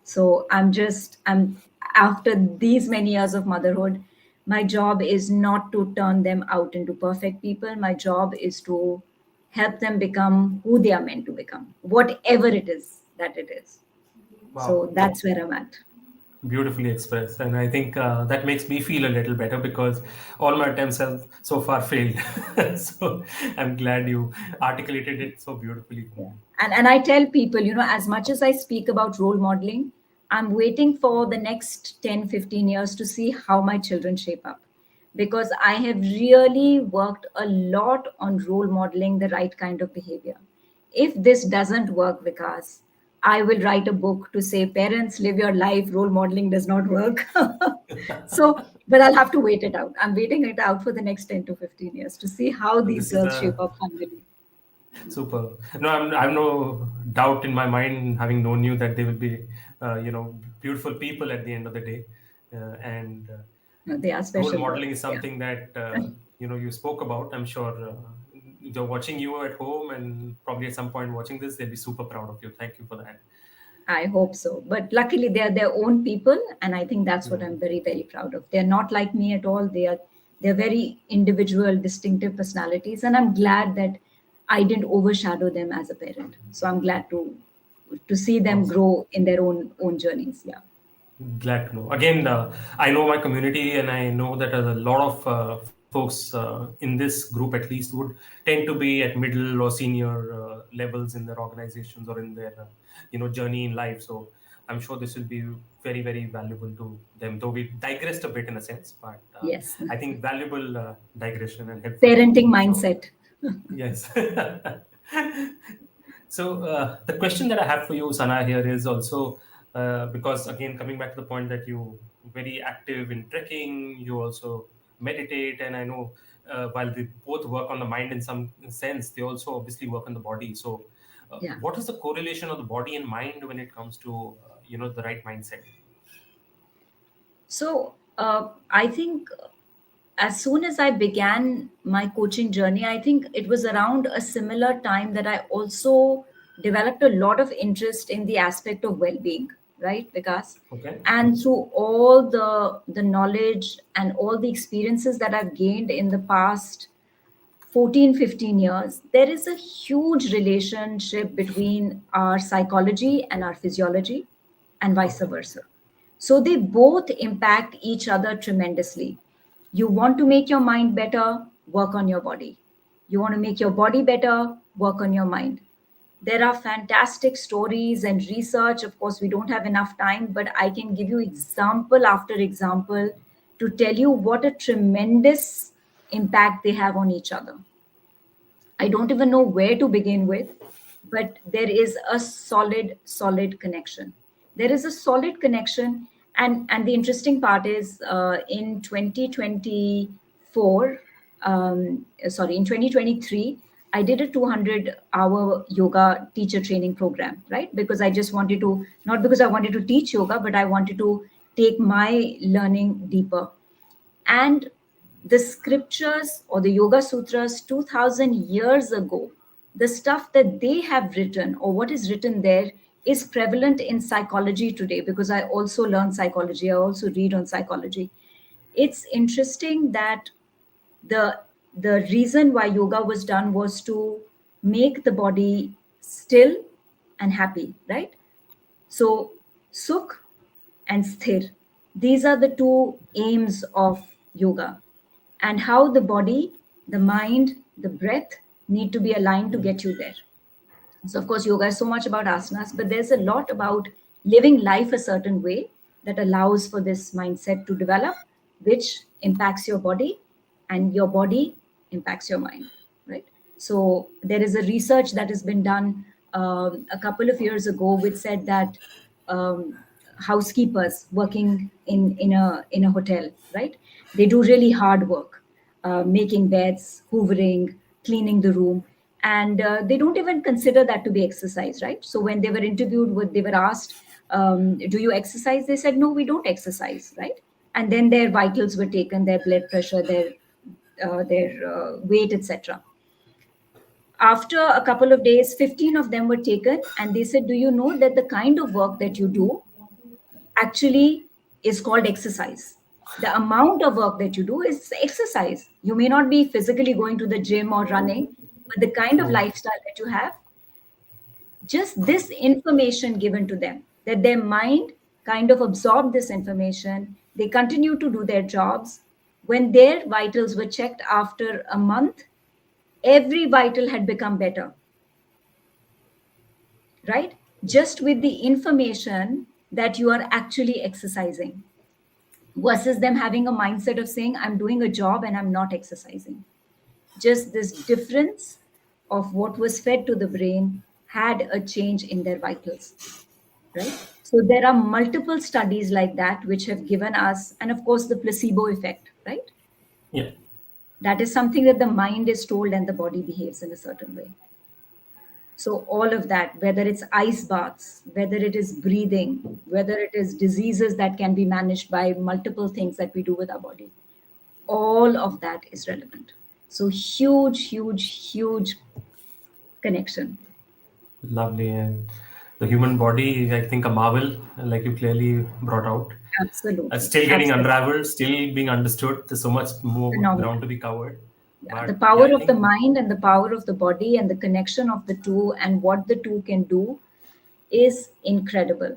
So I'm after these many years of motherhood, my job is not to turn them out into perfect people. My job is to help them become who they are meant to become, whatever it is that it is. So Wow. that's where I'm at. Beautifully expressed. And I think that makes me feel a little better because all my attempts have so far failed. So I'm glad you articulated it so beautifully for Yeah. me. And I tell people, as much as I speak about role modeling, I'm waiting for the next 10, 15 years to see how my children shape up. because I have really worked a lot on role modeling the right kind of behavior. If this doesn't work, Vikas, I will write a book to say, parents, live your life, role modeling does not work. So, but I'll have to wait it out. I'm waiting it out for the next 10 to 15 years to see how So these this is girls shape a up finally. super. No, I'm no doubt in my mind, having known you, that they will be, beautiful people at the end of the day. And They are role special modeling girls. is Yeah. something that you spoke about. I'm sure they're watching you at home, and probably at some point watching this, they'll be super proud of you. Thank you for that. I hope so. But luckily, they are their own people, and I think that's what I'm Mm. very, very proud of. They're not like me at all. They're very individual, distinctive personalities, and I'm glad that I didn't overshadow them as a parent. So I'm glad to see them Awesome. grow in their own journeys. Yeah. Glad to know. Again, I know my community, and I know that a lot of folks in this group, at least, would tend to be at middle or senior levels in their organizations or in their, journey in life. So I'm sure this will be very, very valuable to them. Though we digressed a bit in a sense, but Yes. I think valuable digression and helpful. Parenting So mindset. yes. So the question that I have for you, Sana, here is also because, again, coming back to the point that you very active in trekking, you also meditate, and I know while they both work on the mind in some sense, they also obviously work on the body. So, Yeah. what is the correlation of the body and mind when it comes to the right mindset? So I think as soon as I began my coaching journey, I think it was around a similar time that I also developed a lot of interest in the aspect of well-being, right? Because Okay. and through all the knowledge and all the experiences that I've gained in the past 14, 15 years, there is a huge relationship between our psychology and our physiology, and vice Okay. versa. So they both impact each other tremendously. You want to make your mind better, work on your body. You want to make your body better, work on your mind. There are fantastic stories and research. Of course, we don't have enough time, but I can give you example after example to tell you what a tremendous impact they have on each other. I don't even know where to begin with, but there is a solid connection. There is a solid connection, and the interesting part is in 2024, in 2023, I did a 200-hour yoga teacher training program, right? Because I just wanted to, not because I wanted to teach yoga, but I wanted to take my learning deeper. And the scriptures or the Yoga Sutras 2000 years ago, the stuff that they have written or what is written there is prevalent in psychology today because I also learn psychology. I also read on psychology. It's interesting that the the reason why yoga was done was to make the body still and happy, right? So, Sukh and Sthir, these are the two aims of yoga, and how the body, the mind, the breath need to be aligned to get you there. So, of course, yoga is so much about asanas, but there's a lot about living life a certain way that allows for this mindset to develop, which impacts your body, and your body impacts your mind, right? So, there is a research that has been done a couple of years ago, which said that um, housekeepers working in a hotel, right? They do really hard work, making beds, hoovering, cleaning the room, and they don't even consider that to be exercise, right? So when they were interviewed, they were asked, "Do you exercise?" They said, "No, we don't exercise," right? And then their vitals were taken, their blood pressure, their weight, etc. After a couple of days, 15 of them were taken, and they said, "Do you know that the kind of work that you do actually is called exercise? The amount of work that you do is exercise. You may not be physically going to the gym or running, but the kind of True. lifestyle that you have, just this information given to them, that their mind kind of absorbed this information, they continue to do their jobs. When their vitals were checked after a month, every vital had become better, right? Just with the information that you are actually exercising. versus them having a mindset of saying, I'm doing a job and I'm not exercising. Just this difference of what was fed to the brain had a change in their vitals, right? So there are multiple studies like that which have given us, and of course, the placebo effect, right? Yeah. That is something that the mind is told and the body behaves in a certain way. So, all of that, whether it's ice baths, whether it is breathing, whether it is diseases that can be managed by multiple things that we do with our body, all of that is relevant. So, huge, huge, huge connection. Lovely. And the human body is, I think, a marvel, like you clearly brought out. Absolutely. Still getting Absolutely. unraveled, still being understood. There's so much more ground Phenomenal. to be covered. Yeah. The But yeah, power I of the think, mind and the power of the body and the connection of the two and what the two can do is incredible.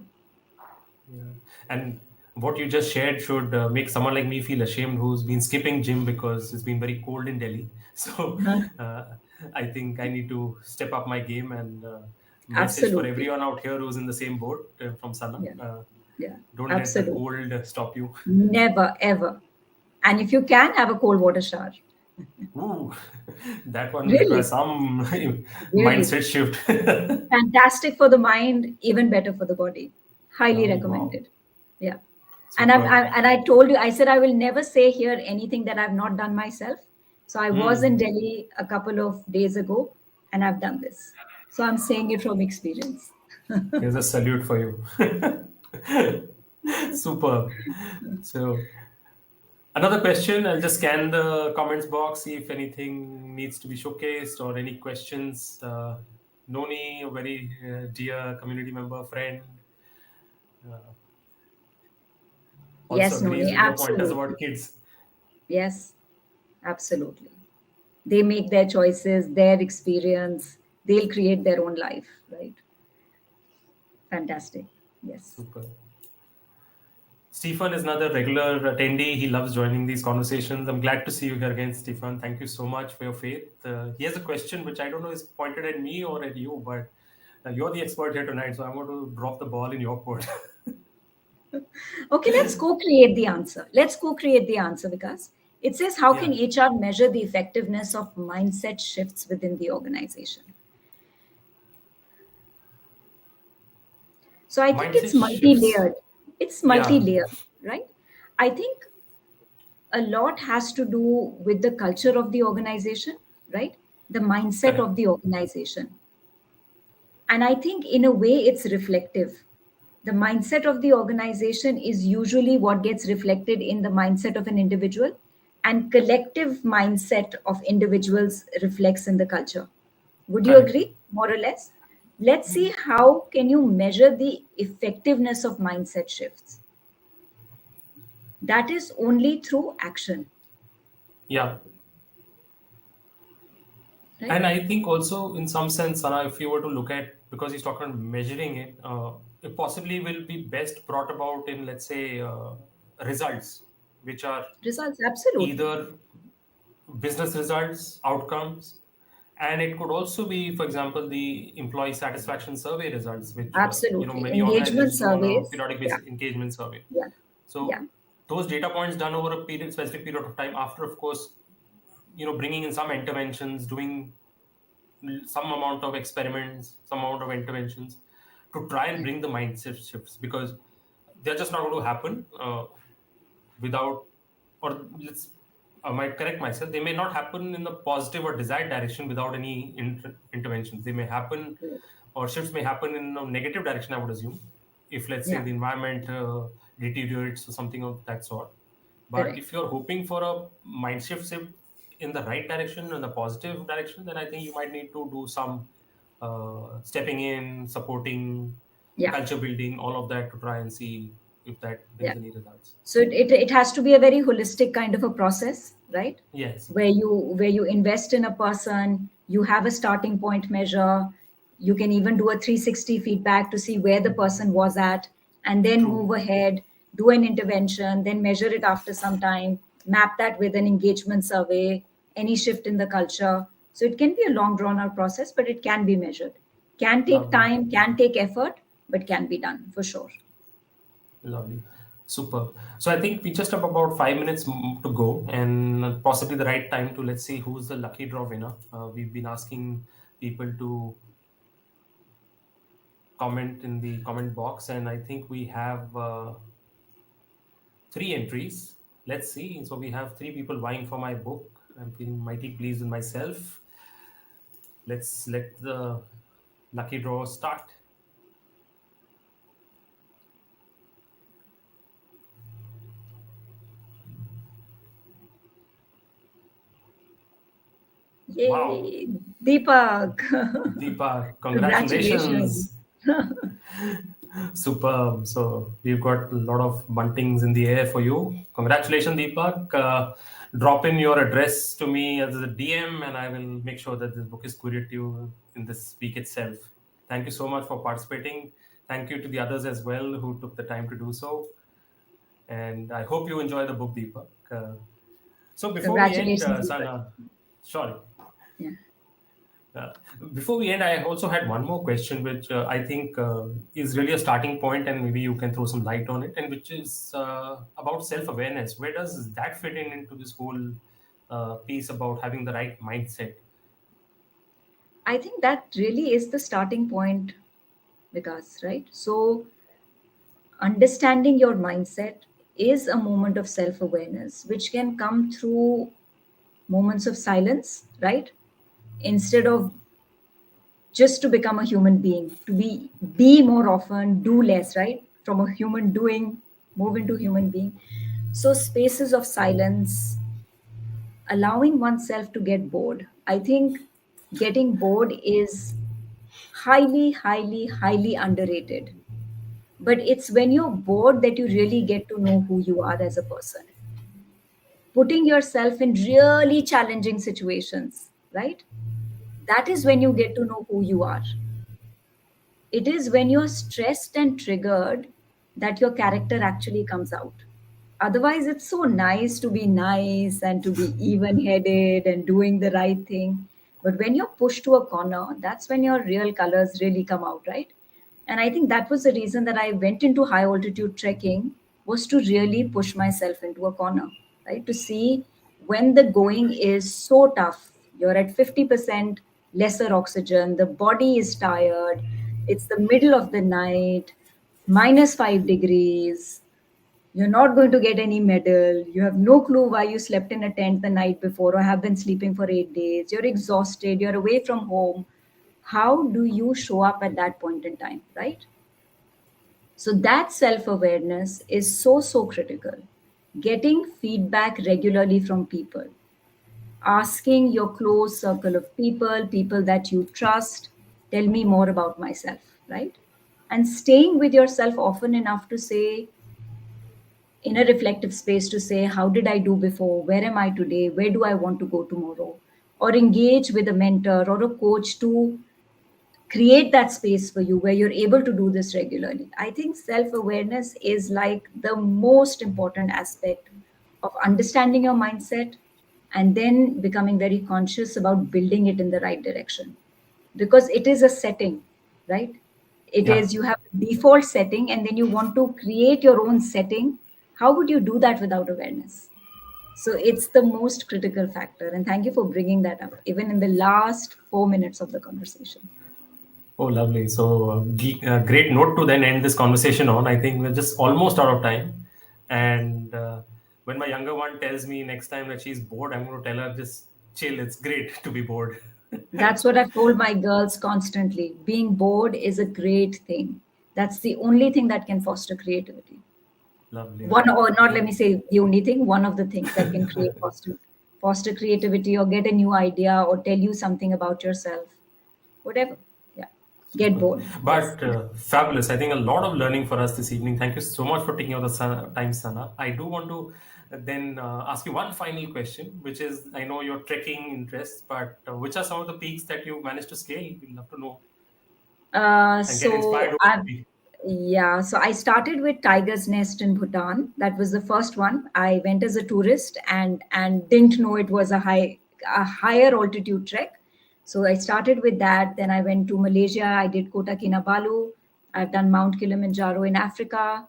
yeah. And what you just shared should make someone like me feel ashamed who's been skipping gym because it's been very cold in Delhi. So Huh? uh, I think I need to step up my game and message for Absolutely. everyone out here who's in the same boat from Sana. Yeah. Yeah. Don't let the Absolutely. cold stop you. Never, ever. And if you can, have a cold water shower. Ooh, that one requires Really, some really. mindset shift. Fantastic for the mind, even better for the body. Highly Oh, wow. recommended. Yeah. And Super. and I told you, I said I will never say here anything that I've not done myself. So I was in Hmm. Delhi a couple of days ago and I've done this. So I'm saying it from experience. Here's a salute for you. Super. So, another question. I'll just scan the comments box, see if anything needs to be showcased or any questions. Noni, a very dear community member, friend, uh, also Yes, agrees Noni, with your pointers absolutely. about kids. Yes, absolutely. They make their choices, their experience, they'll create their own life, right? Fantastic. Yes. Super. Stephen is another regular attendee. He loves joining these conversations. I'm glad to see you here again, Stephen. Thank you so much for your faith. He has a question which I don't know is pointed at me or at you, but you're the expert here tonight, so I'm going to drop the ball in your court. Okay, let's co-create the answer. Let's co-create the answer because it says, how can Yeah, HR measure the effectiveness of mindset shifts within the organization? So I think mindset it's shifts. multi-layered. It's Yeah, multi-layered, right? I think a lot has to do with the culture of the organization, right? The mindset correct. of the organization. And I think in a way it's reflective. The mindset of the organization is usually what gets reflected in the mindset of an individual, and collective mindset of individuals reflects in the culture. Would you Correct. agree, more or less? Let's see how can you measure the effectiveness of mindset shifts. That is only through action, Yeah. right? And I think also, in some sense, Sarah, if you were to look at, because he's talking about measuring it, it possibly will be best brought about in, let's say, results, which are Results, absolutely. either business results, outcomes, and it could also be, for example, the employee satisfaction survey results, which Absolutely. many Engagement organizations do on a surveys. periodic Yeah, basis, engagement survey. yeah, yeah, So those data points done over a specific period of time, after, of course, bringing in some interventions, doing some amount of experiments, some amount of interventions to try and bring the mindset shifts, because they're just not going to happen without, or let's, I might correct myself, they may not happen in the positive or desired direction without any interventions. They may happen, correct. or shifts may happen in a negative direction, I would assume, if, let's say, Yeah, the environment deteriorates or something of that sort. But correct. if you're hoping for a mind shift in the right direction, in the positive direction, then I think you might need to do some stepping in, supporting, Yeah, culture building, all of that to try and see if that yeah. brings any results. So it has to be a very holistic kind of a process, right? Yes, Where you invest in a person, you have a starting point measure, you can even do a 360 feedback to see where the person was at, and then true, move ahead, do an intervention, then measure it after some time, map that with an engagement survey, any shift in the culture. So it can be a long drawn out process, but it can be measured. Can take lovely, time, can take effort, but can be done for sure. lovely. Super. So I think we just have about 5 minutes to go, and possibly the right time to let's see who's the lucky draw winner. We've been asking people to comment in the comment box, and I think we have three entries. Let's see. So we have three people vying for my book. I'm feeling mighty pleased with myself. Let's let the lucky draw start. Wow, Yay, Deepak. Deepa, Congratulations. congratulations. Superb. So we've got a lot of buntings in the air for you. Congratulations, Deepak. Drop in your address to me as a DM, and I will make sure that this book is couriered to you in this week itself. Thank you so much for participating. Thank you to the others as well who took the time to do so. And I hope you enjoy the book, Deepak. So before we end, Congratulations, Deepak. Sana, sorry. Yeah. Uh, Before we end, I also had one more question, which I think is really a starting point, and maybe you can throw some light on it, and which is about self awareness. Where does that fit in into this whole piece about having the right mindset? I think that really is the starting point, Vikas, right? So, understanding your mindset is a moment of self awareness, which can come through moments of silence, right? Instead of just to become a human being, to be more often, do less, right? From a human doing, move into human being. So spaces of silence, allowing oneself to get bored. I think getting bored is highly, highly, highly underrated. But it's when you're bored that you really get to know who you are as a person. Putting yourself in really challenging situations, right? That is when you get to know who you are. It is when you're stressed and triggered that your character actually comes out. Otherwise, it's so nice to be nice and to be even headed and doing the right thing. But when you're pushed to a corner, that's when your real colors really come out, right? And I think that was the reason that I went into high altitude trekking, was to really push myself into a corner, right? To see when the going is so tough, you're at 50% lesser oxygen, the body is tired, it's the middle of the night, -5 degrees, you're not going to get any medal. You have no clue why you slept in a tent the night before or have been sleeping for 8 days. You're exhausted. You're away from home. How do you show up at that point in time, right? So, that self awareness is so, so critical. Getting feedback regularly from people, asking your close circle of people, people that you trust, tell me more about myself, right? And staying with yourself often enough to say, in a reflective space, to say, how did I do before? Where am I today? Where do I want to go tomorrow? Or engage with a mentor or a coach to create that space for you where you're able to do this regularly. I think self awareness is like the most important aspect of understanding your mindset and then becoming very conscious about building it in the right direction, because it is a setting, right? It Yeah. is, you have a default setting and then you want to create your own setting. How would you do that without awareness? So it's the most critical factor, and thank you for bringing that up even in the last 4 minutes of the conversation. Oh, lovely. So, great note to then end this conversation on. I think we're just almost out of time. And when my younger one tells me next time that she's bored, I'm going to tell her just chill. It's great to be bored. That's what I've told my girls constantly. Being bored is a great thing. That's the only thing that can foster creativity. Lovely, One, lovely. or not, let Well, me say the only thing, one of the things that can create foster creativity or get a new idea or tell you something about yourself. Whatever. Yeah. Get super. bored. Yes. But fabulous. I think a lot of learning for us this evening. Thank you so much for taking out the time, Sana. I do want to then ask you one final question, which is I know your trekking interests, but which are some of the peaks that you managed to scale? We'd love to know and get inspired So over I, the week. yeah, so I started with Tiger's Nest in Bhutan. That was the first one. I went as a tourist and didn't know it was a higher altitude trek. So I started with that. Then I went to Malaysia. I did Kota Kinabalu. I've done Mount Kilimanjaro in Africa.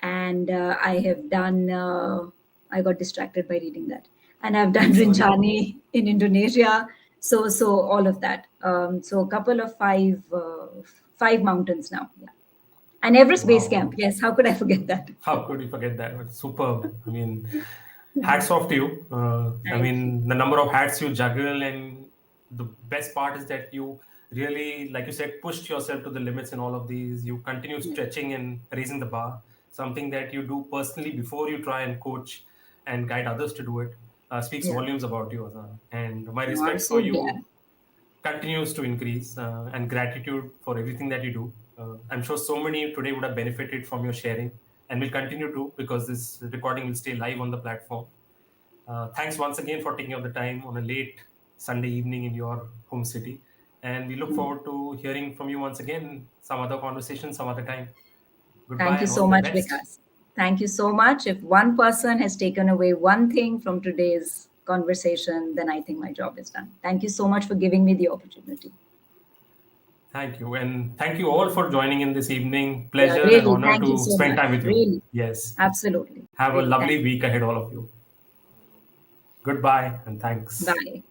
and I have done. I got distracted by reading that, and I've done Sorry. Rinjani in Indonesia. So all of that. So a couple of five mountains now. Yeah, and Everest Base Camp. Wow. Yes, how could I forget that? How could you forget that? It's superb. I mean, hats off to you. I Thank you. mean, the number of hats you juggle, and the best part is that you really, like you said, pushed yourself to the limits in all of these. You continue Yeah. stretching and raising the bar, something that you do personally before you try and coach and guide others to do it. Speaks Yeah. volumes about you, Azana. And my No, I'm respect for so you glad. continues to increase, and gratitude for everything that you do. I'm sure so many today would have benefited from your sharing and will continue to, because this recording will stay live on the platform. Thanks once again for taking out the time on a late Sunday evening in your home city. And we look forward to hearing from you once again, some other conversation, some other time. Goodbye Thank you and all so the much, best. Vikas. Thank you so much. If one person has taken away one thing from today's conversation, then I think my job is done. Thank you so much for giving me the opportunity. Thank you. And thank you all for joining in this evening. Yeah, Pleasure and really. honor Thank you to so spend much. time with you. Really. Yes. Absolutely. Have a Really. Thank lovely you. week ahead, all of you. Goodbye and thanks. Bye.